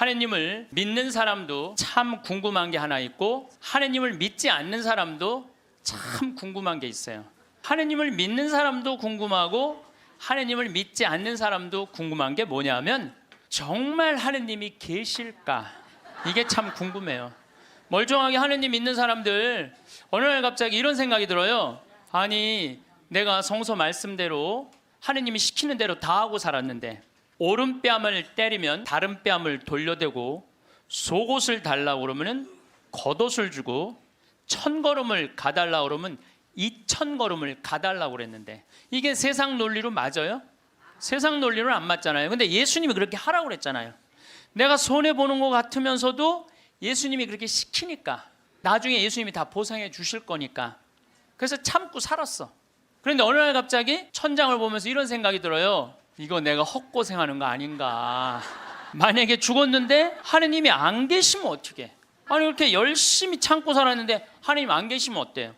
하느님을 믿는 사람도 참 궁금한 게 하나 있고 하느님을 믿지 않는 사람도 참 궁금한 게 있어요. 하느님을 믿는 사람도 궁금하고 하느님을 믿지 않는 사람도 궁금한 게 뭐냐면 정말 하느님이 계실까? 이게 참 궁금해요. 멀쩡하게 하느님 믿는 사람들 어느 날 갑자기 이런 생각이 들어요. 아니 내가 성서 말씀대로 하느님이 시키는 대로 다 하고 살았는데 오른뺨을 때리면 다른 뺨을 돌려대고 속옷을 달라고 그러면 겉옷을 주고 1000걸음을 가달라고 그러면 2000걸음을 가달라고 그랬는데 이게 세상 논리로 맞아요? 세상 논리로는 안 맞잖아요. 근데 예수님이 그렇게 하라고 그랬잖아요. 내가 손해보는 것 같으면서도 예수님이 그렇게 시키니까 나중에 예수님이 다 보상해 주실 거니까 그래서 참고 살았어. 그런데 어느 날 갑자기 천장을 보면서 이런 생각이 들어요. 이거 내가 헛고생하는 거 아닌가. 만약에 죽었는데 하느님이 안 계시면 어떻게? 아니 그렇게 열심히 참고 살았는데 하느님 안 계시면 어때요?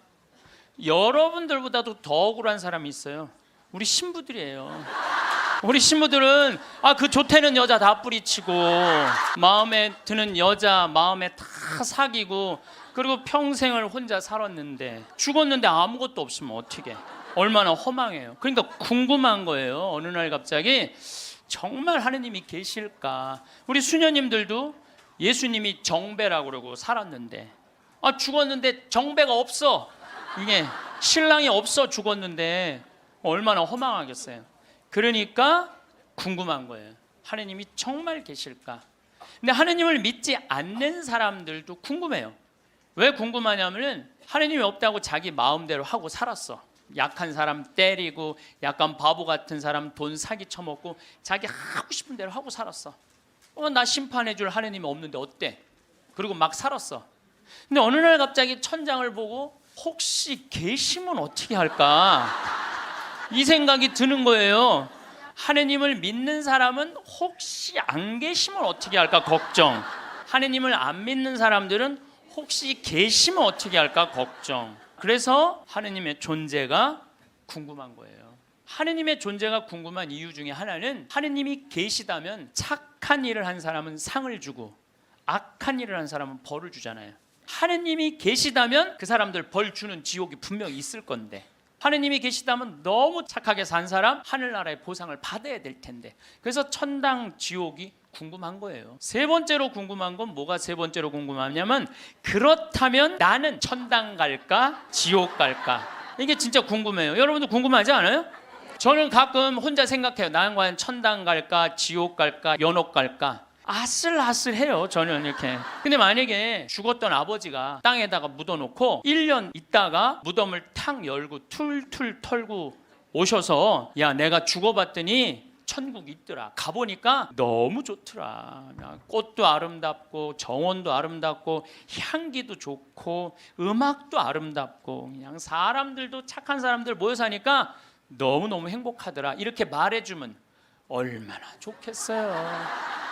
여러분들보다도 더 억울한 사람이 있어요. 우리 신부들이에요. 우리 신부들은 그 좋다는 여자 다 뿌리치고 마음에 드는 여자 마음에 다 사귀고 그리고 평생을 혼자 살았는데 죽었는데 아무것도 없으면 어떻게? 얼마나 허망해요. 그러니까 궁금한 거예요. 어느 날 갑자기 정말 하느님이 계실까? 우리 수녀님들도 예수님이 정배라고 그러고 살았는데 죽었는데 정배가 없어. 이게 신랑이 없어 죽었는데 얼마나 허망하겠어요. 그러니까 궁금한 거예요. 하느님이 정말 계실까? 근데 하느님을 믿지 않는 사람들도 궁금해요. 왜 궁금하냐면은 하느님이 없다고 자기 마음대로 하고 살았어. 약한 사람 때리고 약간 바보 같은 사람 돈 사기 쳐먹고 자기 하고 싶은 대로 하고 살았어. 나 심판해 줄 하느님이 없는데 어때? 그리고 막 살았어. 근데 어느 날 갑자기 천장을 보고 혹시 계시면 어떻게 할까? 이 생각이 드는 거예요. 하느님을 믿는 사람은 혹시 안 계시면 어떻게 할까 걱정. 하느님을 안 믿는 사람들은 혹시 계시면 어떻게 할까 걱정. 그래서 하느님의 존재가 궁금한 거예요. 하느님의 존재가 궁금한 이유 중에 하나는 하느님이 계시다면 착한 일을 한 사람은 상을 주고 악한 일을 한 사람은 벌을 주잖아요. 하느님이 계시다면 그 사람들 벌 주는 지옥이 분명히 있을 건데 하느님이 계시다면 너무 착하게 산 사람 하늘나라의 보상을 받아야 될 텐데 그래서 천당 지옥이 궁금한 거예요. 세 번째로 궁금한 건 뭐가 세 번째로 궁금하냐면 그렇다면 나는 천당 갈까 지옥 갈까? 이게 진짜 궁금해요. 여러분도 궁금하지 않아요? 저는 가끔 혼자 생각해요. 나는 과연 천당 갈까 지옥 갈까 연옥 갈까? 아슬아슬해요. 저는 이렇게. 근데 만약에 죽었던 아버지가 땅에다가 묻어놓고 1년 있다가 무덤을 탁 열고 툴툴 털고 오셔서 야 내가 죽어봤더니 천국 있더라. 가보니까 너무 좋더라. 꽃도 아름답고 정원도 아름답고 향기도 좋고 음악도 아름답고 그냥 사람들도 착한 사람들 모여 사니까 너무너무 행복하더라. 이렇게 말해주면 얼마나 좋겠어요.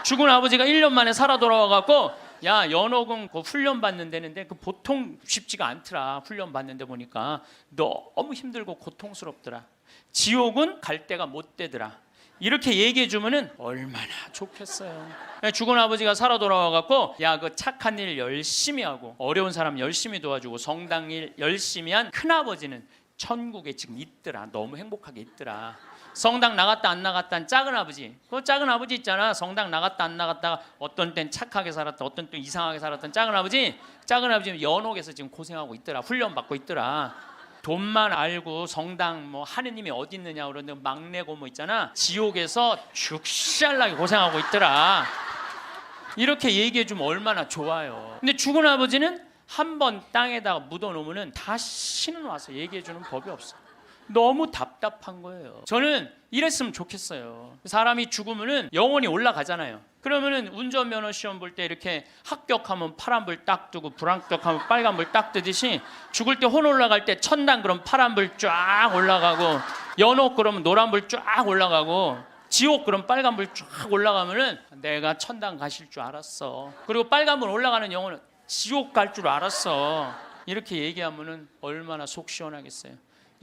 죽은 아버지가 1년 만에 살아 돌아와갖고 야 연옥은 그 훈련 받는 데는데 그 보통 쉽지가 않더라. 훈련 받는데 보니까 너무 힘들고 고통스럽더라. 지옥은 갈 데가 못 되더라. 이렇게 얘기해 주면은 얼마나 좋겠어요. 죽은 아버지가 살아 돌아와갖고 야 그 착한 일 열심히 하고 어려운 사람 열심히 도와주고 성당 일 열심히 한 큰아버지는 천국에 지금 있더라. 너무 행복하게 있더라. 성당 나갔다 안 나갔다 한 작은 아버지, 그 작은 아버지 있잖아. 성당 나갔다 안 나갔다가 어떤 땐 착하게 살았다 어떤 땐 이상하게 살았던 작은 아버지는 연옥에서 지금 고생하고 있더라. 훈련 받고 있더라. 돈만 알고 성당 뭐 하느님이 어디 있느냐 그러는데 막내 고모 있잖아. 지옥에서 죽살나게 고생하고 있더라. 이렇게 얘기해 주면 얼마나 좋아요. 근데 죽은 아버지는 한 번 땅에다가 묻어놓으면 다시는 와서 얘기해 주는 법이 없어. 너무 답답한 거예요. 저는 이랬으면 좋겠어요. 사람이 죽으면은 영원히 올라가잖아요. 그러면은 운전면허 시험 볼 때 이렇게 합격하면 파란불 딱 뜨고 불합격하면 빨간불 딱 뜨듯이 죽을 때 혼 올라갈 때 천당 그럼 파란불 쫙 올라가고 연옥 그러면 노란불 쫙 올라가고 지옥 그럼 빨간불 쫙 올라가면은 내가 천당 가실 줄 알았어. 그리고 빨간불 올라가는 영혼은 지옥 갈 줄 알았어. 이렇게 얘기하면은 얼마나 속 시원하겠어요.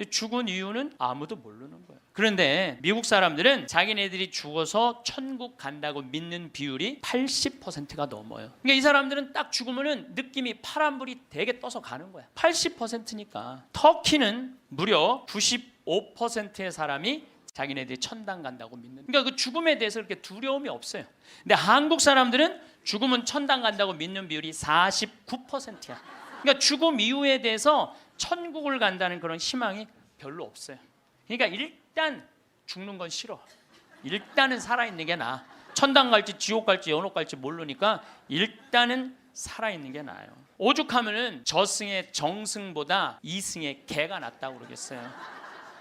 죽은 이유는 아무도 모르는 거예요. 그런데 미국 사람들은 자기네들이 죽어서 천국 간다고 믿는 비율이 80%가 넘어요. 그러니까 이 사람들은 딱 죽으면은 느낌이 파란불이 되게 떠서 가는 거야. 80%니까. 터키는 무려 95%의 사람이 자기네들이 천당 간다고 믿는. 그러니까 그 죽음에 대해서 그렇게 두려움이 없어요. 근데 한국 사람들은 죽으면 천당 간다고 믿는 비율이 49%야. 그러니까 죽음 이후에 대해서 천국을 간다는 그런 희망이 별로 없어요. 그러니까 일단 죽는 건 싫어. 일단은 살아있는 게 나아. 천당 갈지 지옥 갈지 연옥 갈지 모르니까 일단은 살아있는 게 나아요. 오죽하면은 저승의 정승보다 이승의 개가 낫다고 그러겠어요.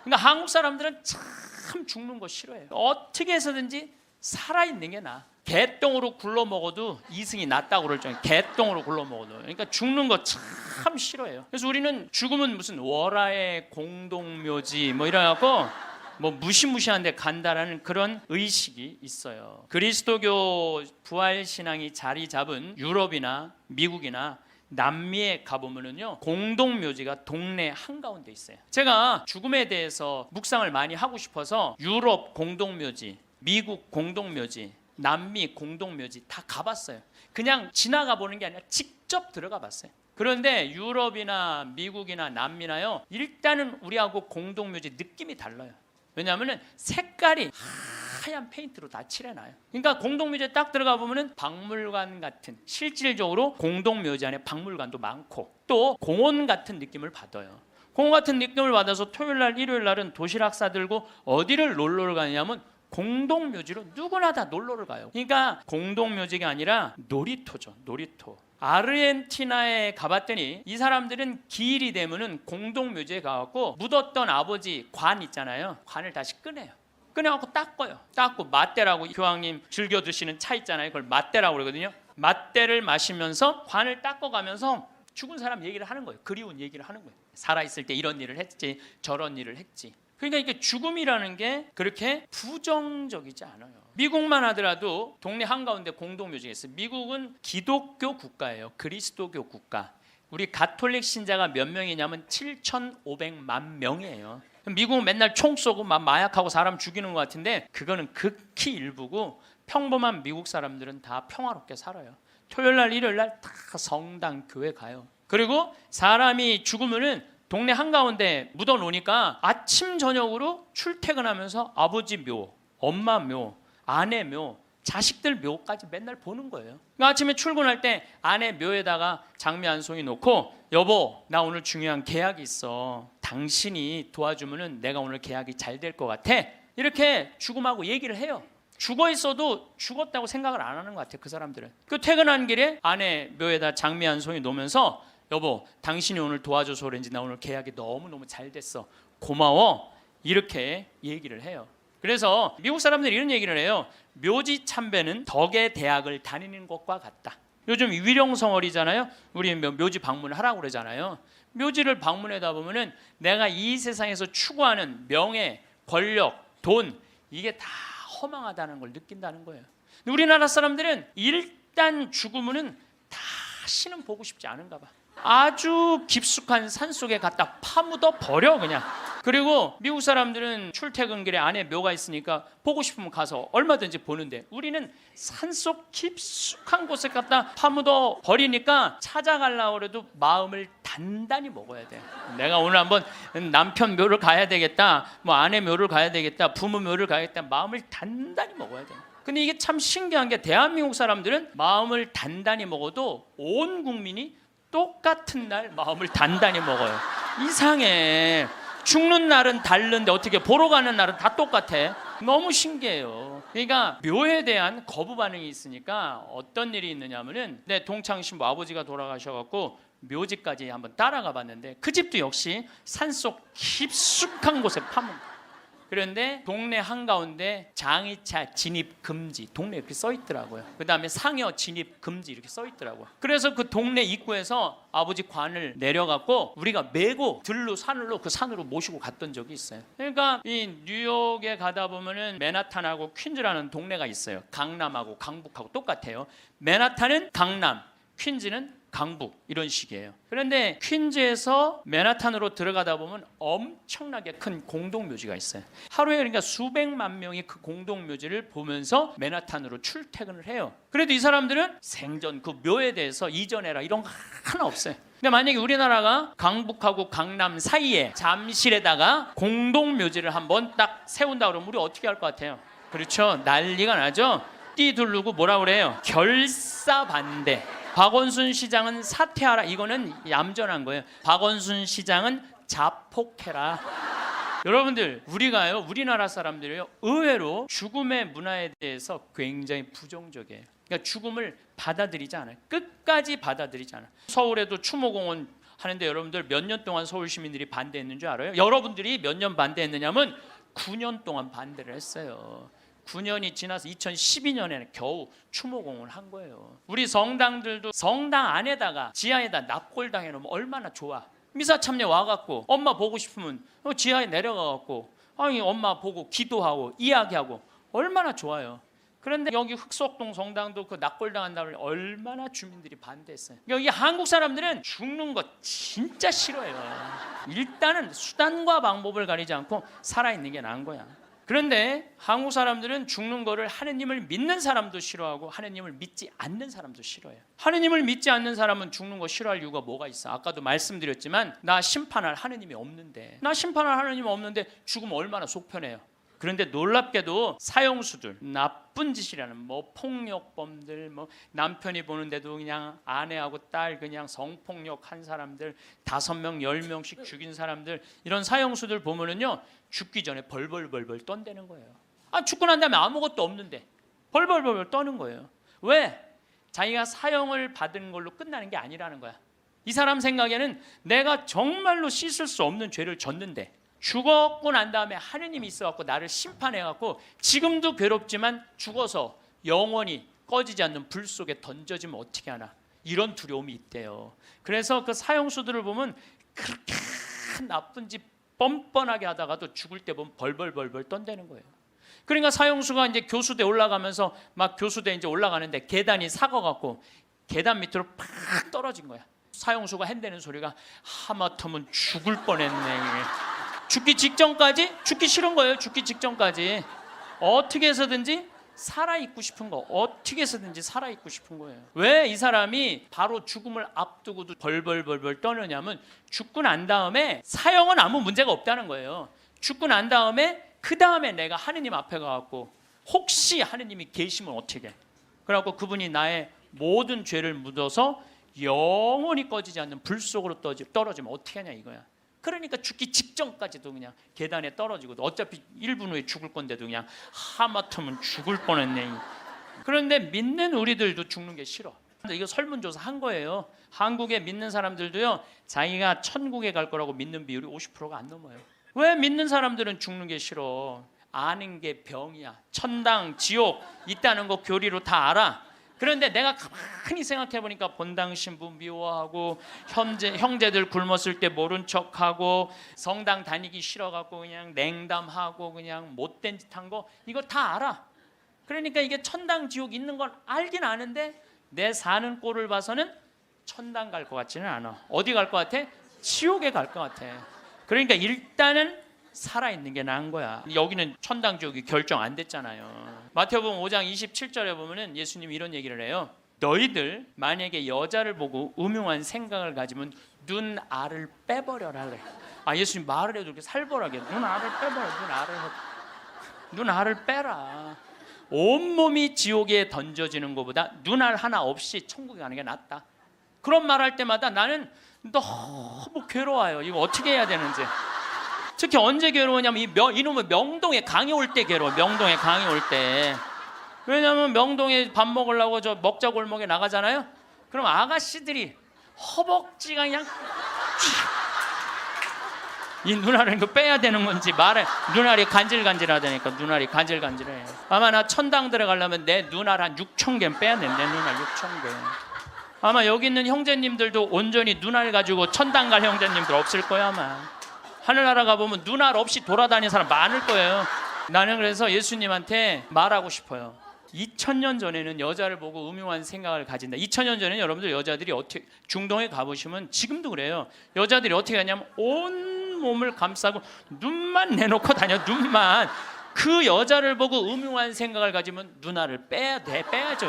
그러니까 한국 사람들은 참 죽는 거 싫어해요. 어떻게 해서든지 살아있는 게 나아. 개똥으로 굴러 먹어도 이승이 낫다고 그럴 정도로 개똥으로 굴러 먹어도. 그러니까 죽는 거 참 싫어해요. 그래서 우리는 죽으면 무슨 월화의 공동묘지 뭐 이래갖고 뭐 무시무시한 데 간다라는 그런 의식이 있어요. 그리스도교 부활신앙이 자리 잡은 유럽이나 미국이나 남미에 가보면은요, 공동묘지가 동네 한가운데 있어요. 제가 죽음에 대해서 묵상을 많이 하고 싶어서 유럽 공동묘지, 미국 공동묘지, 남미 공동묘지 다 가봤어요. 그냥 지나가 보는 게 아니라 직접 들어가 봤어요. 그런데 유럽이나 미국이나 남미나요, 일단은 우리하고 공동묘지 느낌이 달라요. 왜냐하면 색깔이 하얀 페인트로 다 칠해놔요. 그러니까 공동묘지에 딱 들어가 보면은 박물관 같은, 실질적으로 공동묘지 안에 박물관도 많고 또 공원 같은 느낌을 받아요. 공원 같은 느낌을 받아서 토요일날 일요일날은 도시락 싸들고 어디를 놀러를 가냐면 공동묘지로 누구나 다 놀러를 가요. 그러니까 공동묘지가 아니라 놀이터죠. 놀이터. 아르헨티나에 가봤더니 이 사람들은 기일이 되면은 공동묘지에 가갖고 묻었던 아버지 관 있잖아요. 관을 다시 꺼내요. 꺼내갖고 닦아요. 닦고 맞대라고 교황님 즐겨 드시는 차 있잖아요. 그걸 맞대라고 그러거든요. 맞대를 마시면서 관을 닦아가면서 죽은 사람 얘기를 하는 거예요. 그리운 얘기를 하는 거예요. 살아있을 때 이런 일을 했지, 저런 일을 했지. 그러니까 이게 죽음이라는 게 그렇게 부정적이지 않아요. 미국만 하더라도 동네 한가운데 공동묘지가 있어요. 미국은 기독교 국가예요. 그리스도교 국가. 우리 가톨릭 신자가 몇 명이냐면 7,500만 명이에요. 미국은 맨날 총 쏘고 마약하고 사람 죽이는 것 같은데 그거는 극히 일부고 평범한 미국 사람들은 다 평화롭게 살아요. 토요일날 일요일날 다 성당 교회 가요. 그리고 사람이 죽으면은 동네 한가운데 묻어놓으니까 아침 저녁으로 출퇴근하면서 아버지 묘, 엄마 묘, 아내 묘, 자식들 묘까지 맨날 보는 거예요. 그러니까 아침에 출근할 때 아내 묘에다가 장미 한 송이 놓고, 여보 나 오늘 중요한 계약이 있어. 당신이 도와주면은 내가 오늘 계약이 잘 될 것 같아. 이렇게 죽음하고 얘기를 해요. 죽어 있어도 죽었다고 생각을 안 하는 것 같아요. 그 사람들은. 그 퇴근한 길에 아내 묘에다 장미 한 송이 놓으면서, 여보 당신이 오늘 도와줘서 그런지 나 오늘 계약이 너무너무 잘 됐어. 고마워. 이렇게 얘기를 해요. 그래서 미국 사람들이 이런 얘기를 해요. 묘지 참배는 덕의 대학을 다니는 것과 같다. 요즘 위령성월이잖아요. 우리 묘지 방문을 하라고 그러잖아요. 묘지를 방문하다 보면은 내가 이 세상에서 추구하는 명예, 권력, 돈, 이게 다 허망하다는 걸 느낀다는 거예요. 우리나라 사람들은 일단 죽으면은 다시는 보고 싶지 않은가 봐. 아주 깊숙한 산속에 갖다 파묻어 버려 그냥. 그리고 미국 사람들은 출퇴근길에 안에 묘가 있으니까 보고 싶으면 가서 얼마든지 보는데, 우리는 산속 깊숙한 곳에 갖다 파묻어 버리니까 찾아가려고 해도 마음을 단단히 먹어야 돼. 내가 오늘 한번 남편 묘를 가야 되겠다, 뭐 아내 묘를 가야 되겠다, 부모 묘를 가야겠다, 마음을 단단히 먹어야 돼. 근데 이게 참 신기한 게 대한민국 사람들은 마음을 단단히 먹어도 온 국민이 똑같은 날 마음을 단단히 먹어요. 이상해. 죽는 날은 다른데 어떻게 보러 가는 날은 다 똑같아. 너무 신기해요. 그러니까 묘에 대한 거부 반응이 있으니까 어떤 일이 있느냐면은, 내 동창 신부 아버지가 돌아가셔갖고 묘지까지 한번 따라가 봤는데 그 집도 역시 산속 깊숙한 곳에 파문. 그런데 동네 한가운데 장의차 진입 금지, 동네 이렇게 써 있더라고요. 그 다음에 상여 진입 금지 이렇게 써 있더라고요. 그래서 그 동네 입구에서 아버지 관을 내려갖고 우리가 메고 들로 산으로 그 산으로 모시고 갔던 적이 있어요. 그러니까 이 뉴욕에 가다 보면은 맨하탄하고 퀸즈라는 동네가 있어요. 강남하고 강북하고 똑같아요. 맨하탄은 강남, 퀸즈는 강북 이런 식이에요. 그런데 퀸즈에서 맨하탄으로 들어가다 보면 엄청나게 큰 공동묘지가 있어요. 하루에 그러니까 수백만 명이 그 공동묘지를 보면서 맨하탄으로 출퇴근을 해요. 그래도 이 사람들은 생전 그 묘에 대해서 이전해라 이런 거 하나 없어요. 근데 만약에 우리나라가 강북하고 강남 사이에 잠실에다가 공동묘지를 한번 딱 세운다 그러면 우리 어떻게 할 것 같아요? 그렇죠. 난리가 나죠. 띠 두르고 뭐라 그래요? 결사반대. 박원순 시장은 사퇴하라. 이거는 얌전한 거예요. 박원순 시장은 자폭해라. 여러분들 우리가요, 우리나라 사람들이요, 의외로 죽음의 문화에 대해서 굉장히 부정적이에요. 그러니까 죽음을 받아들이지 않아요. 끝까지 받아들이지 않아요. 서울에도 추모공원 하는데 여러분들 몇 년 동안 서울 시민들이 반대했는 줄 알아요? 여러분들이 몇 년 반대했느냐면 9년 동안 반대를 했어요. 9년이 지나서 2012년에는 겨우 추모공을 한 거예요. 우리 성당들도 성당 안에다가 지하에다 납골당 해놓으면 얼마나 좋아. 미사 참여 와갖고 엄마 보고 싶으면 지하에 내려가갖고 아니 엄마 보고 기도하고 이야기하고 얼마나 좋아요. 그런데 여기 흑석동 성당도 그 납골당한다고 얼마나 주민들이 반대했어요. 여기 한국 사람들은 죽는 거 진짜 싫어해요. 일단은 수단과 방법을 가리지 않고 살아있는 게 나은 거야. 그런데 한국 사람들은 죽는 거를 하느님을 믿는 사람도 싫어하고 하느님을 믿지 않는 사람도 싫어해요. 하느님을 믿지 않는 사람은 죽는 거 싫어할 이유가 뭐가 있어? 아까도 말씀드렸지만 나 심판할 하느님이 없는데, 나 심판할 하느님이 없는데 죽으면 얼마나 속편해요. 그런데 놀랍게도 사형수들, 나쁜 짓이라는 뭐 폭력범들, 뭐 남편이 보는데도 그냥 아내하고 딸 그냥 성폭력한 사람들, 5명, 10명씩 죽인 사람들, 이런 사형수들 보면은요 죽기 전에 벌벌벌벌 떤다는 거예요. 아, 죽고 난 다음에 아무것도 없는데 벌벌벌벌 떠는 거예요. 왜? 자기가 사형을 받은 걸로 끝나는 게 아니라는 거야. 이 사람 생각에는 내가 정말로 씻을 수 없는 죄를 졌는데 죽었고 난 다음에 하느님이 있어갖고 나를 심판해갖고 지금도 괴롭지만 죽어서 영원히 꺼지지 않는 불 속에 던져지면 어떻게 하나, 이런 두려움이 있대요. 그래서 그 사형수들을 보면 그렇게 나쁜 짓 뻔뻔하게 하다가도 죽을 때 보면 벌벌벌벌 떤다는 거예요. 그러니까 사형수가 이제 교수대 올라가면서 막 교수대 이제 올라가는데 계단이 삭아갖고 계단 밑으로 팍 떨어진 거야. 사형수가 핸대는 소리가 하마터면 죽을 뻔했네. 죽기 직전까지 죽기 싫은 거예요. 죽기 직전까지 어떻게 해서든지 살아있고 싶은 거, 어떻게 해서든지 살아있고 싶은 거예요. 왜 이 사람이 바로 죽음을 앞두고도 벌벌벌벌 떠느냐면 죽고 난 다음에 사형은 아무 문제가 없다는 거예요. 죽고 난 다음에 그 다음에 내가 하느님 앞에 가갖고 혹시 하느님이 계시면 어떻게 해? 그래갖고 그분이 나의 모든 죄를 묻어서 영원히 꺼지지 않는 불 속으로 떨어지면 어떻게 하냐 이거야. 그러니까 죽기 직전까지도 그냥 계단에 떨어지고 어차피 1분 후에 죽을 건데도 그냥 하마터면 죽을 뻔했네. 그런데 믿는 우리들도 죽는 게 싫어. 이거 설문조사 한 거예요. 한국에 믿는 사람들도요 자기가 천국에 갈 거라고 믿는 비율이 50%가 안 넘어요. 왜 믿는 사람들은 죽는 게 싫어? 아는 게 병이야. 천당, 지옥 있다는 거 교리로 다 알아. 그런데 내가 가만히 생각해 보니까 본당 신부 미워하고 형제들 굶었을 때 모른 척하고 성당 다니기 싫어갖고 그냥 냉담하고 그냥 못된 짓 한 거 이거 다 알아. 그러니까 이게 천당 지옥 있는 건 알긴 아는데 내 사는 꼴을 봐서는 천당 갈 것 같지는 않아. 어디 갈 것 같아? 지옥에 갈 것 같아. 그러니까 일단은 살아있는 게 나은 거야. 여기는 천당 지옥이 결정 안 됐잖아요. 마태복음 5장 27절에 보면은 예수님이 이런 얘기를 해요. 너희들 만약에 여자를 보고 음흉한 생각을 가지면 눈알을 빼버려라 그래. 아, 예수님 말을 해도 이렇게 살벌하게 눈알을 빼버려. 눈알을 빼라. 온몸이 지옥에 던져지는 것보다 눈알 하나 없이 천국에 가는 게 낫다. 그런 말할 때마다 나는 너무 괴로워요. 이거 어떻게 해야 되는지. 특히 언제 괴로우냐면 이놈의 명동에 강의 올 때 괴로워. 명동에 강의 올 때. 왜냐하면 명동에 밥 먹으려고 저 먹자 골목에 나가잖아요. 그럼 아가씨들이 허벅지가 그냥 이 눈알을 이거 빼야 되는 건지 말해. 눈알이 간질간질하다니까. 눈알이 간질간질해. 아마 나 천당 들어가려면 내 눈알 한 6,000개 빼야 돼. 내 눈알 6,000개. 아마 여기 있는 형제님들도 온전히 눈알 가지고 천당 갈 형제님들 없을 거야 아마. 하늘나라 가보면 눈알 없이 돌아다니는 사람 많을 거예요. 나는 그래서 예수님한테 말하고 싶어요. 2000년 전에는 여자를 보고 음흉한 생각을 가진다. 2000년 전에는 여러분들 여자들이 어떻게 중동에 가보시면 지금도 그래요. 여자들이 어떻게 하냐면 온 몸을 감싸고 눈만 내놓고 다녀. 눈만. 그 여자를 보고 음흉한 생각을 가지면 누나를 빼야죠.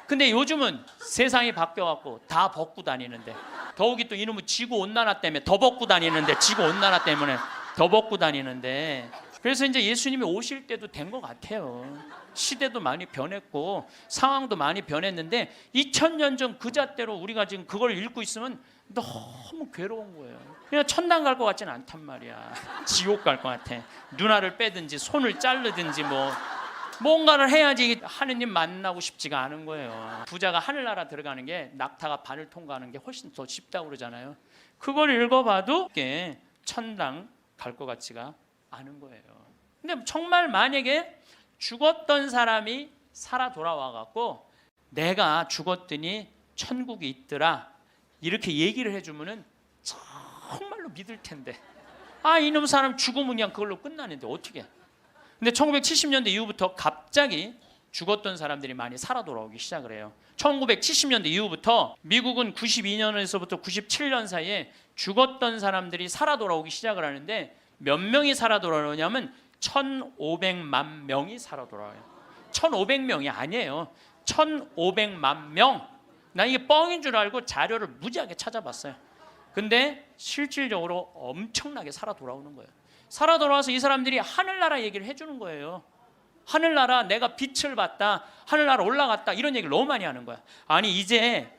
근데 요즘은 세상이 바뀌어갖고 다 벗고 다니는데, 더욱이 또 이놈의 지구온난화 때문에 더 벗고 다니는데, 지구온난화 때문에 더 벗고 다니는데, 그래서 이제 예수님이 오실 때도 된 것 같아요. 시대도 많이 변했고 상황도 많이 변했는데 2000년 전 그 잣대로 우리가 지금 그걸 읽고 있으면 너무 괴로운 거예요. 그냥 천당 갈 것 같지는 않단 말이야. 지옥 갈 것 같아. 누나를 빼든지 손을 자르든지 뭔가를 해야지 하느님 만나고 싶지가 않은 거예요. 부자가 하늘나라 들어가는 게 낙타가 반을 통과하는 게 훨씬 더 쉽다고 그러잖아요. 그걸 읽어봐도 이게 천당 갈 것 같지가 않은 거예요. 근데 정말 만약에 죽었던 사람이 살아 돌아와 갖고 내가 죽었더니 천국이 있더라 이렇게 얘기를 해주면은 정말로 믿을 텐데, 이놈 사람 죽으면 그냥 그걸로 끝나는데 어떻게? 근데 1970년대 이후부터 갑자기 죽었던 사람들이 많이 살아 돌아오기 시작을 해요. 1970년대 이후부터 미국은 92년에서부터 97년 사이에 죽었던 사람들이 살아 돌아오기 시작을 하는데 몇 명이 살아 돌아오냐면 1,500만 명이 살아 돌아와요. 1,500명이 아니에요. 1,500만 명. 난 이게 뻥인 줄 알고 자료를 무지하게 찾아봤어요. 근데 실질적으로 엄청나게 살아 돌아오는 거예요. 살아 돌아와서 이 사람들이 하늘나라 얘기를 해주는 거예요. 하늘나라 내가 빛을 봤다, 하늘나라 올라갔다, 이런 얘기를 너무 많이 하는 거야. 아니 이제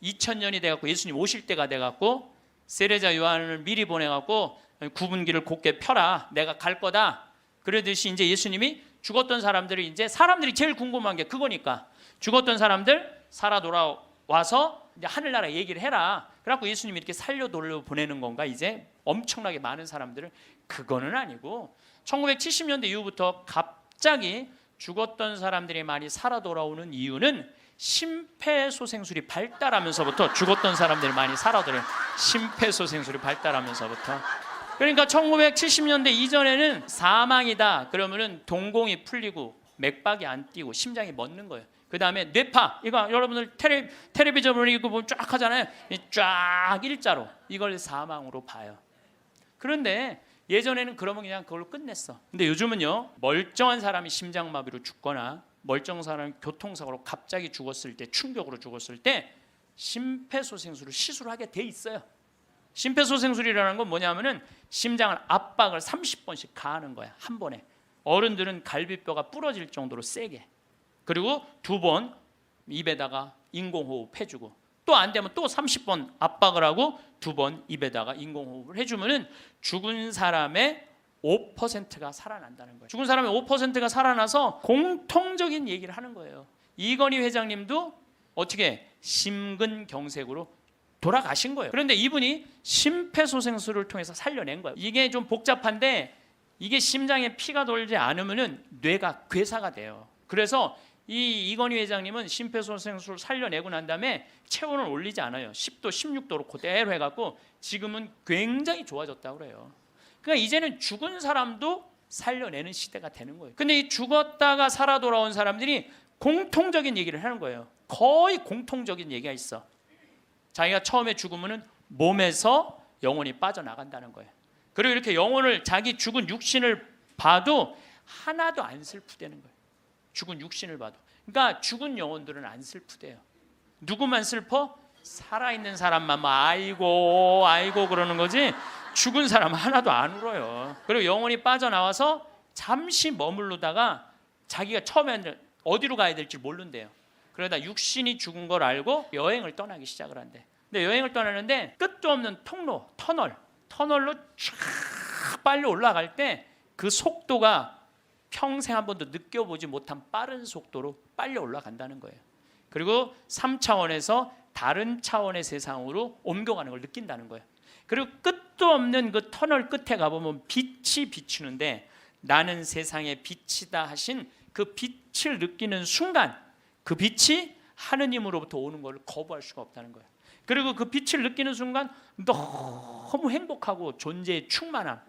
2000년이 돼갖고 예수님 오실 때가 돼갖고 세례자 요한을 미리 보내갖고 구분기를 곧게 펴라, 내가 갈 거다. 그러듯이 이제 예수님이 죽었던 사람들이, 이제 사람들이 제일 궁금한 게 그거니까 죽었던 사람들 살아 돌아와서 이제 하늘나라 얘기를 해라. 그래갖고 예수님이 이렇게 살려 돌려 보내는 건가? 이제 엄청나게 많은 사람들을. 그거는 아니고 1970년대 이후부터 갑자기 죽었던 사람들이 많이 살아 돌아오는 이유는 심폐소생술이 발달하면서부터 죽었던 사람들이 많이 살아 돌아요. 심폐소생술이 발달하면서부터. 그러니까 1970년대 이전에는 사망이다 그러면은 동공이 풀리고 맥박이 안 뛰고 심장이 멎는 거예요. 그 다음에 뇌파, 이거 여러분들 텔레비전으로 이거 보면 쫙 하잖아요. 쫙 일자로 이걸 사망으로 봐요. 그런데 예전에는 그러면 그냥 그걸로 끝냈어. 근데 요즘은요, 멀쩡한 사람이 심장마비로 죽거나 멀쩡한 사람이 교통사고로 갑자기 죽었을 때, 충격으로 죽었을 때 심폐소생술을 시술을 하게 돼 있어요. 심폐소생술이라는 건 뭐냐면은 심장을 압박을 30번씩 가하는 거야, 한 번에. 어른들은 갈비뼈가 부러질 정도로 세게. 그리고 2번 입에다가 인공호흡 해주고, 또 안 되면 또 30번 압박을 하고 2번 입에다가 인공호흡을 해주면은 죽은 사람의 5%가 살아난다는 거예요. 죽은 사람의 5%가 살아나서 공통적인 얘기를 하는 거예요. 이건희 회장님도 어떻게 심근경색으로 돌아가신 거예요. 그런데 이분이 심폐소생술을 통해서 살려낸 거예요. 이게 좀 복잡한데 이게 심장에 피가 돌지 않으면은 뇌가 괴사가 돼요. 그래서 이건희 회장님은 심폐소생술 살려내고 난 다음에 체온을 올리지 않아요. 10도, 16도로 그대로 해갖고 지금은 굉장히 좋아졌다고 그래요. 그러니까 이제는 죽은 사람도 살려내는 시대가 되는 거예요. 근데 이 죽었다가 살아 돌아온 사람들이 공통적인 얘기를 하는 거예요. 거의 공통적인 얘기가 있어. 자기가 처음에 죽으면은 몸에서 영혼이 빠져나간다는 거예요. 그리고 이렇게 영혼을, 자기 죽은 육신을 봐도 하나도 안 슬프대는 거예요. 죽은 육신을 봐도. 그러니까 죽은 영혼들은 안 슬프대요. 누구만 슬퍼? 살아있는 사람만 아이고 그러는 거지, 죽은 사람 하나도 안 울어요. 그리고 영혼이 빠져나와서 잠시 머무르다가 자기가 처음에는 어디로 가야 될지 모른대요. 그러다 육신이 죽은 걸 알고 여행을 떠나기 시작을 한대. 근데 여행을 떠나는데 끝도 없는 통로, 터널로 쫙 빨리 올라갈 때 그 속도가 평생 한 번도 느껴보지 못한 빠른 속도로 빨리 올라간다는 거예요. 그리고 3차원에서 다른 차원의 세상으로 옮겨가는 걸 느낀다는 거예요. 그리고 끝도 없는 그 터널 끝에 가보면 빛이 비추는데, 나는 세상의 빛이다 하신 그 빛을 느끼는 순간 그 빛이 하느님으로부터 오는 걸 거부할 수가 없다는 거예요. 그리고 그 빛을 느끼는 순간 너무 행복하고 존재의 충만함,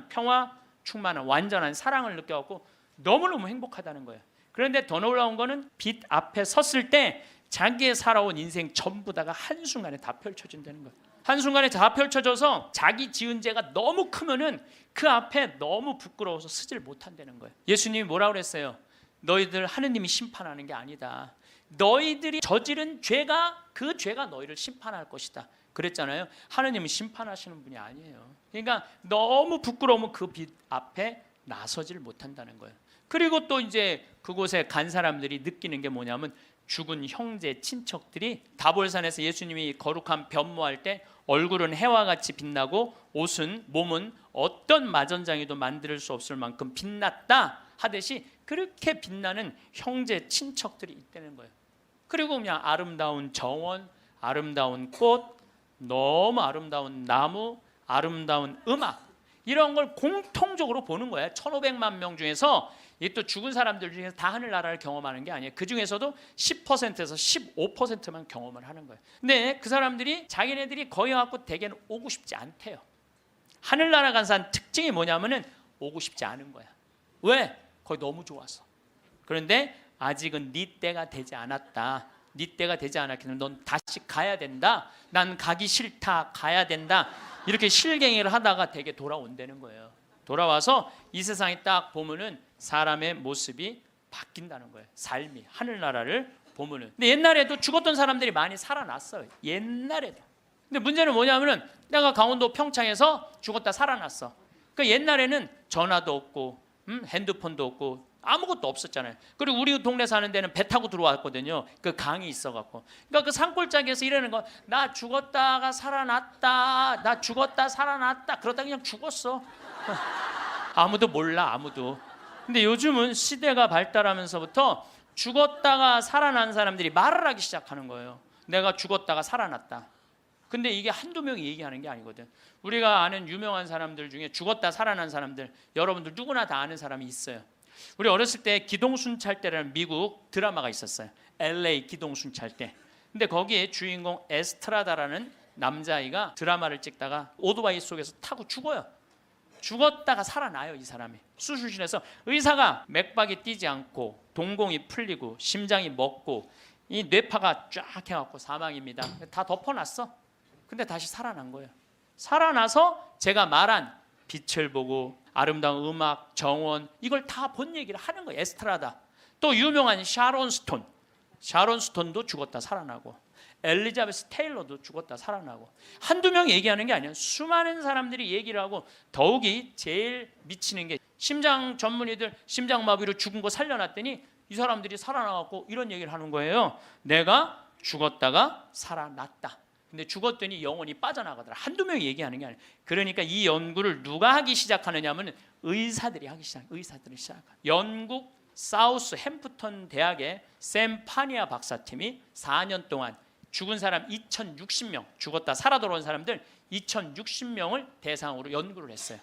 평화, 충만한 완전한 사랑을 느껴갖고 너무너무 행복하다는 거예요. 그런데 더 놀라운 거는 빛 앞에 섰을 때 자기의 살아온 인생 전부 다가 한순간에 다 펼쳐진다는 거예요. 한순간에 다 펼쳐져서 자기 지은 죄가 너무 크면은 그 앞에 너무 부끄러워서 쓰질 못한다는 거예요. 예수님이 뭐라고 그랬어요? 너희들 하느님이 심판하는 게 아니다. 너희들이 저지른 죄가 그 죄가 너희를 심판할 것이다. 그랬잖아요. 하느님은 심판하시는 분이 아니에요. 그러니까 너무 부끄러우면 그 빛 앞에 나서질 못한다는 거예요. 그리고 또 이제 그곳에 간 사람들이 느끼는 게 뭐냐면 죽은 형제 친척들이 다볼산에서 예수님이 거룩한 변모할 때 얼굴은 해와 같이 빛나고 옷은 몸은 어떤 마전장이도 만들 수 없을 만큼 빛났다 하듯이 그렇게 빛나는 형제 친척들이 있다는 거예요. 그리고 그냥 아름다운 정원, 아름다운 꽃, 너무 아름다운 나무, 아름다운 음악 이런 걸 공통적으로 보는 거예요. 1,500만 명 중에서 이 또 죽은 사람들 중에서 다 하늘나라를 경험하는 게 아니에요. 그 중에서도 10%에서 15%만 경험을 하는 거예요. 근데 그 사람들이 자기네들이 거기 갖고 대개는 오고 싶지 않대요. 하늘나라 간 사람 특징이 뭐냐면은 오고 싶지 않은 거야. 왜? 거기 너무 좋아서. 그런데 아직은 네 때가 되지 않았다. 네 때가 되지 않았기 때문에 넌 다시 가야 된다. 난 가기 싫다. 가야 된다. 이렇게 실갱이를 하다가 되게 돌아온다는 거예요. 돌아와서 이 세상에 딱 보면은 사람의 모습이 바뀐다는 거예요. 삶이 하늘나라를 보면은. 근데 옛날에도 죽었던 사람들이 많이 살아났어요. 옛날에도. 근데 문제는 뭐냐면은 내가 강원도 평창에서 죽었다 살아났어. 그 옛날에는 전화도 없고 핸드폰도 없고 아무것도 없었잖아요. 그리고 우리 동네 사는 데는 배 타고 들어왔거든요. 그 강이 있어갖고. 그러니까 그 산골짜기에서 이러는 거, 나 죽었다가 살아났다, 나 죽었다 살아났다. 그러다 그냥 죽었어. 아무도 몰라, 아무도. 근데 요즘은 시대가 발달하면서부터 죽었다가 살아난 사람들이 말을 하기 시작하는 거예요. 내가 죽었다가 살아났다. 근데 이게 한두 명이 얘기하는 게 아니거든. 우리가 아는 유명한 사람들 중에 죽었다 살아난 사람들, 여러분들 누구나 다 아는 사람이 있어요. 우리 어렸을 때 기동순찰대라는 미국 드라마가 있었어요. LA 기동순찰대. 근데 거기에 주인공 에스트라다라는 남자아이가 드라마를 찍다가 오토바이 속에서 타고 죽어요. 죽었다가 살아나요. 이 사람이 수술실에서 의사가 맥박이 뛰지 않고 동공이 풀리고 심장이 멎고 이 뇌파가 쫙 해갖고 사망입니다. 다 덮어놨어. 근데 다시 살아난 거예요. 살아나서 제가 말한 빛을 보고 아름다운 음악, 정원 이걸 다 본 얘기를 하는 거예요. 에스트라다. 또 유명한 샤론 스톤. 샤론 스톤도 죽었다 살아나고 엘리자베스 테일러도 죽었다 살아나고 한두 명 얘기하는 게 아니에요. 수많은 사람들이 얘기를 하고 더욱이 제일 미치는 게 심장 전문의들 심장마비로 죽은 거 살려놨더니 이 사람들이 살아나갖고 이런 얘기를 하는 거예요. 내가 죽었다가 살아났다. 근데 죽었더니 영혼이 빠져나가더라. 한두 명이 얘기하는 게 아니에요. 그러니까 이 연구를 누가 하기 시작하느냐 하면 의사들이 하기 시작해요. 의사들이 시작해요. 영국 사우스 햄프턴 대학의 샘 파니아 박사팀이 4년 동안 죽은 사람 2,060명, 죽었다 살아 돌아온 사람들 2,060명을 대상으로 연구를 했어요.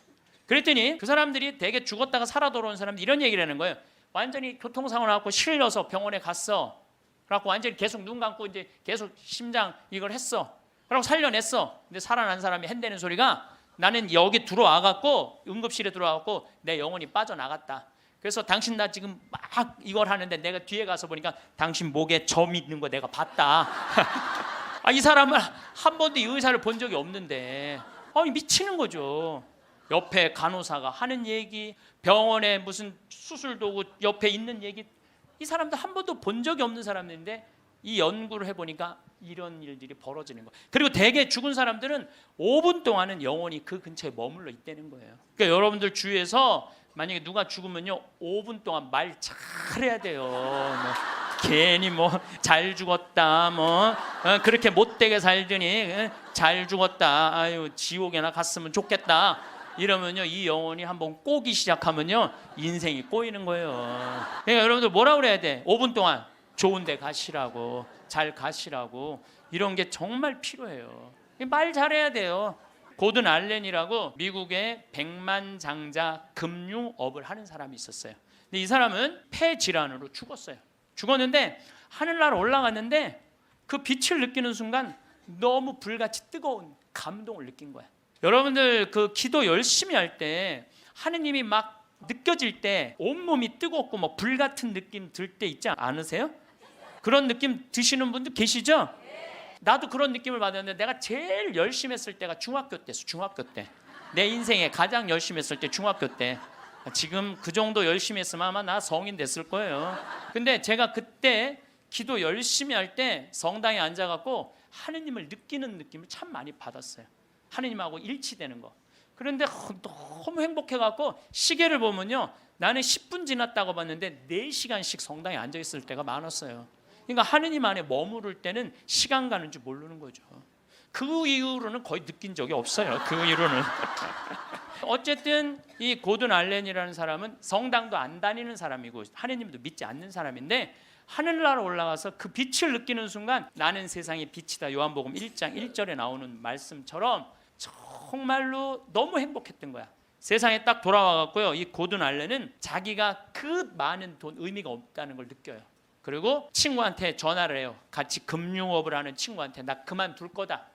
그랬더니 그 사람들이 대개 죽었다가 살아 돌아온 사람들 이런 얘기를 하는 거예요. 완전히 교통사고 나고 실려서 병원에 갔어. 그래갖고 완전히 계속 눈 감고 이제 계속 심장 이걸 했어. 그러고 살려냈어. 근데 살아난 사람이 한다는 소리가 나는 여기 들어와갖고 응급실에 들어와갖고 내 영혼이 빠져나갔다. 그래서 당신 나 지금 막 이걸 하는데 내가 뒤에 가서 보니까 당신 목에 점 있는 거 내가 봤다. 이 사람은 한 번도 이 의사를 본 적이 없는데 미치는 거죠. 옆에 간호사가 하는 얘기, 병원에 무슨 수술 도구 옆에 있는 얘기 이 사람도 한 번도 본 적이 없는 사람인데 이 연구를 해보니까 이런 일들이 벌어지는 거예요. 그리고 대개 죽은 사람들은 5분 동안은 영원히 그 근처에 머물러 있다는 거예요. 그러니까 여러분들 주위에서 만약에 누가 죽으면요 5분 동안 말 잘해야 돼요. 괜히 잘 죽었다 그렇게 못되게 살더니 잘 죽었다 아유 지옥에나 갔으면 좋겠다 이러면요 이 영혼이 한번 꼬기 시작하면요 인생이 꼬이는 거예요. 그러니까 여러분들 뭐라 그래야 돼? 5분 동안 좋은 데 가시라고 잘 가시라고 이런 게 정말 필요해요. 말 잘해야 돼요. 고든 알렌이라고 미국의 백만장자 금융업을 하는 사람이 있었어요. 근데 이 사람은 폐 질환으로 죽었어요. 죽었는데 하늘나라 올라갔는데 그 빛을 느끼는 순간 너무 불같이 뜨거운 감동을 느낀 거야. 여러분들 그 기도 열심히 할 때 하느님이 막 느껴질 때 온몸이 뜨겁고 뭐 불 같은 느낌 들 때 있지 않으세요? 그런 느낌 드시는 분들 계시죠? 나도 그런 느낌을 받았는데 내가 제일 열심히 했을 때가 중학교 때였어. 중학교 때. 내 인생에 가장 열심히 했을 때 중학교 때. 지금 그 정도 열심히 했으면 아마 나 성인 됐을 거예요. 근데 제가 그때 기도 열심히 할 때 성당에 앉아갖고 하느님을 느끼는 느낌을 참 많이 받았어요. 하느님하고 일치되는 거. 그런데 너무 행복해갖고 시계를 보면요, 나는 10분 지났다고 봤는데 4시간씩 성당에 앉아있을 때가 많았어요. 그러니까 하느님 안에 머무를 때는 시간 가는 줄 모르는 거죠. 그 이후로는 거의 느낀 적이 없어요. 그 이후로는. 어쨌든 이 고든 알렌이라는 사람은 성당도 안 다니는 사람이고 하느님도 믿지 않는 사람인데, 하늘나라 올라가서 그 빛을 느끼는 순간 나는 세상의 빛이다, 요한복음 1장 1절에 나오는 말씀처럼 정말로 너무 행복했던 거야. 세상에 딱 돌아와갖고요, 이 고든 알렌은 자기가 그 많은 돈 의미가 없다는 걸 느껴요. 그리고 친구한테 전화를 해요. 같이 금융업을 하는 친구한테 나 그만둘 거다.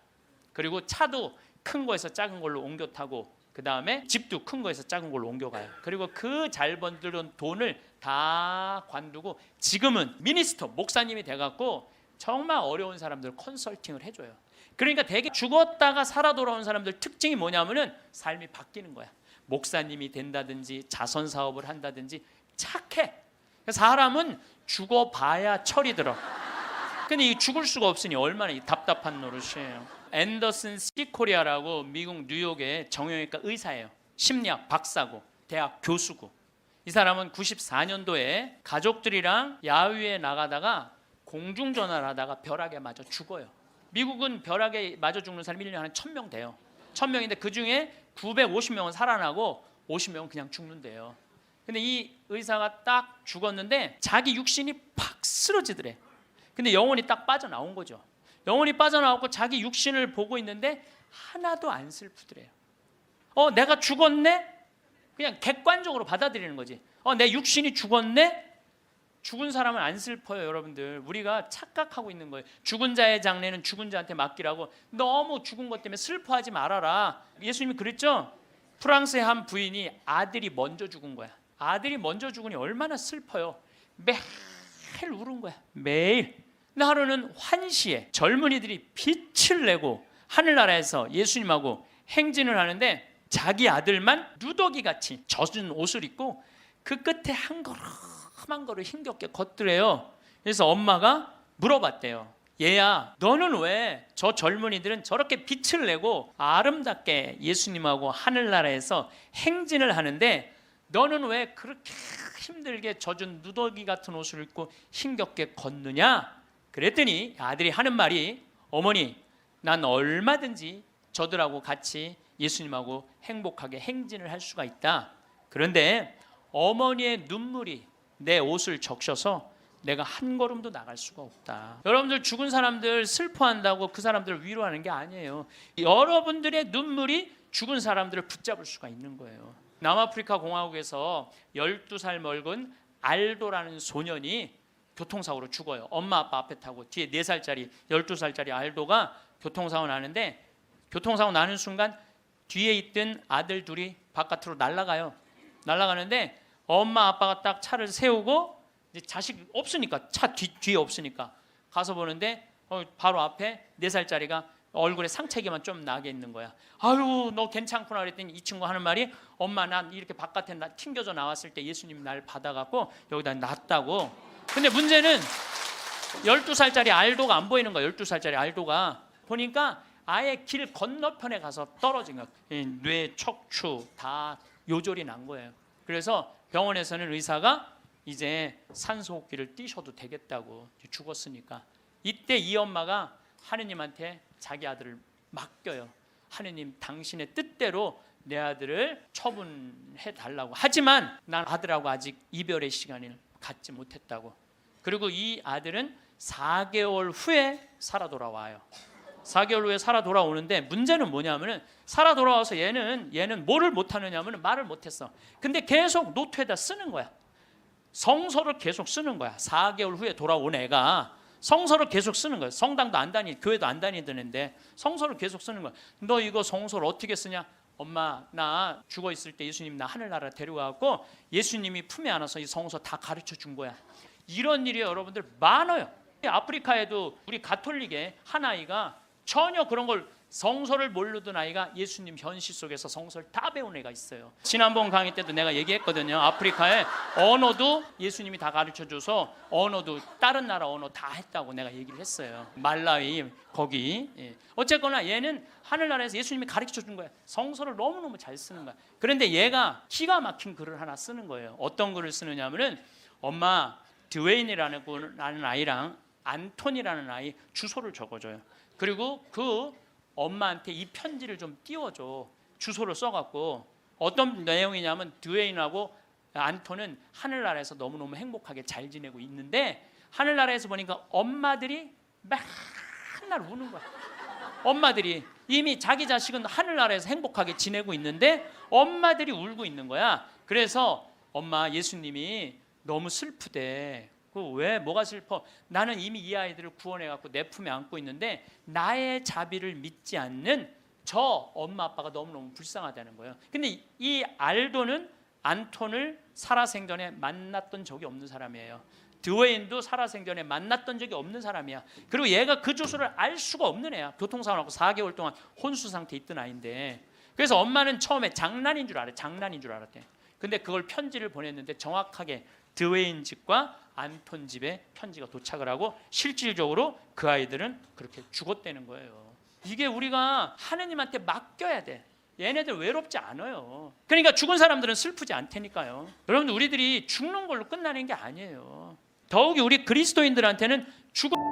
그리고 차도 큰 거에서 작은 걸로 옮겨 타고, 그 다음에 집도 큰 거에서 작은 걸로 옮겨가요. 그리고 그 잘 번들은 돈을 다 관두고 지금은 미니스터, 목사님이 돼갖고 정말 어려운 사람들 컨설팅을 해줘요. 그러니까 되게 죽었다가 살아 돌아온 사람들 특징이 뭐냐면은 삶이 바뀌는 거야. 목사님이 된다든지 자선 사업을 한다든지 착해. 사람은 죽어봐야 철이 들어. 근데 이 죽을 수가 없으니 얼마나 답답한 노릇이에요. 앤더슨 시코리아라고 미국 뉴욕의 정형외과 의사예요. 심리학 박사고 대학 교수고. 이 사람은 94년도에 가족들이랑 야외에 나가다가 공중전화를 하다가 벼락에 맞아 죽어요. 미국은 벼락에 맞아 죽는 사람이 1년에 한 1000명 돼요. 1000명인데 그중에 950명은 살아나고 50명은 그냥 죽는데요. 근데 이 의사가 딱 죽었는데 자기 육신이 팍 쓰러지더래. 근데 영혼이 딱 빠져나온 거죠. 영혼이 빠져나왔고 자기 육신을 보고 있는데 하나도 안 슬프더래요. 내가 죽었네? 그냥 객관적으로 받아들이는 거지. 내 육신이 죽었네? 죽은 사람은 안 슬퍼요, 여러분들. 우리가 착각하고 있는 거예요. 죽은 자의 장례는 죽은 자한테 맡기라고. 너무 죽은 것 때문에 슬퍼하지 말아라. 예수님이 그랬죠? 프랑스의 한 부인이 아들이 먼저 죽은 거야. 아들이 먼저 죽으니 얼마나 슬퍼요. 매일 울은 거야. 매일. 근데 하루는 환시에 젊은이들이 빛을 내고 하늘나라에서 예수님하고 행진을 하는데 자기 아들만 누더기같이 젖은 옷을 입고 그 끝에 한 걸음 한 걸음 힘겹게 걷더래요. 그래서 엄마가 물어봤대요. 얘야, 너는 왜 저 젊은이들은 저렇게 빛을 내고 아름답게 예수님하고 하늘나라에서 행진을 하는데 너는 왜 그렇게 힘들게 젖은 누더기 같은 옷을 입고 힘겹게 걷느냐? 그랬더니 아들이 하는 말이, 어머니, 난 얼마든지 저들하고 같이 예수님하고 행복하게 행진을 할 수가 있다. 그런데 어머니의 눈물이 내 옷을 적셔서 내가 한 걸음도 나갈 수가 없다. 여러분들 죽은 사람들 슬퍼한다고 그 사람들을 위로하는 게 아니에요. 여러분들의 눈물이 죽은 사람들을 붙잡을 수가 있는 거예요. 남아프리카 공화국에서 12살 먹은 알도라는 소년이 교통사고로 죽어요. 엄마 아빠 앞에 타고 뒤에 4살짜리 12살짜리 알도가 교통사고 나는데, 교통사고 나는 순간 뒤에 있던 아들 둘이 바깥으로 날아가요. 날아가는데 엄마 아빠가 딱 차를 세우고 이제 자식 없으니까 차 뒤에 없으니까 가서 보는데 바로 앞에 4살짜리가 얼굴에 상처기만 좀 나게 있는 거야. 아유, 너 괜찮구나 그랬더니 이 친구 하는 말이, 엄마 난 이렇게 바깥에 튕겨져 나왔을 때 예수님 날 받아갖고 여기다 놨다고. 근데 문제는 12살짜리 알도가 안 보이는 거야. 12살짜리 알도가 보니까 아예 길 건너편에 가서 떨어진 거야. 뇌, 척추 다 요절이 난 거예요. 그래서 병원에서는 의사가 이제 산소호흡기를 띄셔도 되겠다고, 죽었으니까. 이때 이 엄마가 하느님한테 자기 아들을 맡겨요. 하느님, 당신의 뜻대로 내 아들을 처분해 달라고. 하지만 난 아들하고 아직 이별의 시간을 갖지 못했다고. 그리고 이 아들은 4개월 후에 살아 돌아와요. 4개월 후에 살아 돌아오는데 문제는 뭐냐면은, 살아 돌아와서 얘는 뭐를 못하느냐면 말을 못했어. 근데 계속 노트에다 쓰는 거야. 성서를 계속 쓰는 거야. 4개월 후에 돌아온 애가 성서를 계속 쓰는 거야. 성당도 안 다니, 교회도 안 다니던 애인데 성서를 계속 쓰는 거야. 너 이거 성서를 어떻게 쓰냐? 엄마 나 죽어 있을 때 예수님 나 하늘나라 데려가고 예수님이 품에 안아서 이 성서 다 가르쳐 준 거야. 이런 일이 여러분들 많아요. 아프리카에도 우리 가톨릭의 한 아이가 전혀 그런 걸 성서를 모르던 아이가 예수님 현실 속에서 성서를 다 배운 애가 있어요. 지난번 강의 때도 내가 얘기했거든요. 아프리카에 언어도 예수님이 다 가르쳐줘서 언어도 다른 나라 언어 다 했다고 내가 얘기를 했어요. 말라위 거기. 어쨌거나 얘는 하늘나라에서 예수님이 가르쳐준 거야. 성서를 너무너무 잘 쓰는 거야. 그런데 얘가 기가 막힌 글을 하나 쓰는 거예요. 어떤 글을 쓰느냐면은 엄마 드웨인이라는 아이랑 안톤이라는 아이 주소를 적어줘요. 그리고 그 엄마한테 이 편지를 좀 띄워줘. 주소를 써갖고 어떤 내용이냐면 드웨인하고 안톤은 하늘나라에서 너무너무 행복하게 잘 지내고 있는데 하늘나라에서 보니까 엄마들이 맨날 우는 거야. 엄마들이 이미 자기 자식은 하늘나라에서 행복하게 지내고 있는데 엄마들이 울고 있는 거야. 그래서 엄마 예수님이 너무 슬프대. 왜 뭐가 슬퍼? 나는 이미 이 아이들을 구원해갖고 내 품에 안고 있는데 나의 자비를 믿지 않는 저 엄마 아빠가 너무너무 불쌍하다는 거예요. 근데 이 알도는 안톤을 살아생전에 만났던 적이 없는 사람이에요. 드웨인도 살아생전에 만났던 적이 없는 사람이야. 그리고 얘가 그 주소를 알 수가 없는 애야. 교통사고 나고 4개월 동안 혼수 상태에 있던 아이인데 그래서 엄마는 처음에 장난인 줄 알았대. 근데 그걸 편지를 보냈는데 정확하게 드웨인 집과 안톤 집에 편지가 도착을 하고 실질적으로 그 아이들은 그렇게 죽었다는 거예요. 이게 우리가 하느님한테 맡겨야 돼. 얘네들 외롭지 않아요. 그러니까 죽은 사람들은 슬프지 않다니까요. 여러분 우리들이 죽는 걸로 끝나는 게 아니에요. 더욱이 우리 그리스도인들한테는 죽음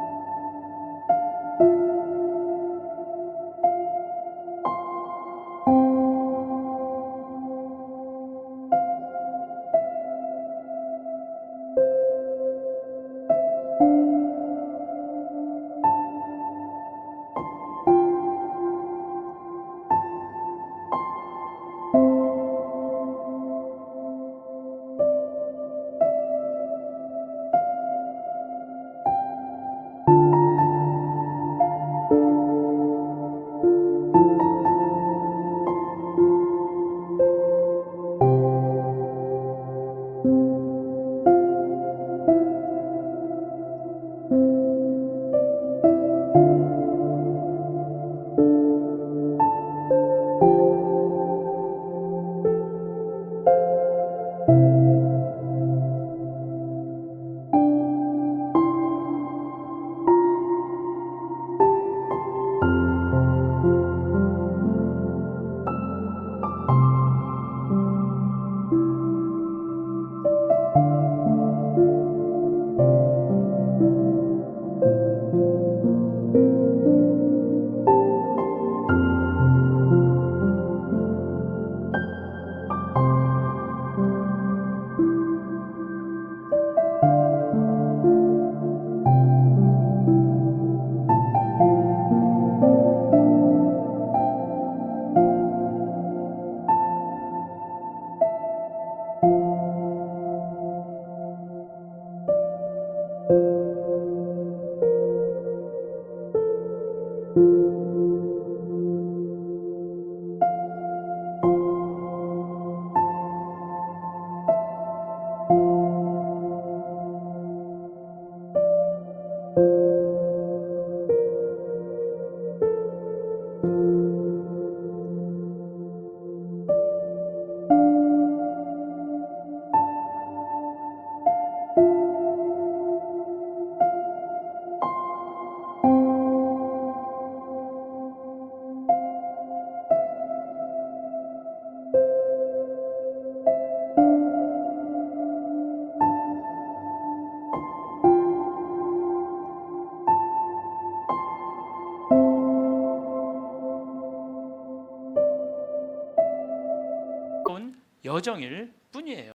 여정일 뿐이에요.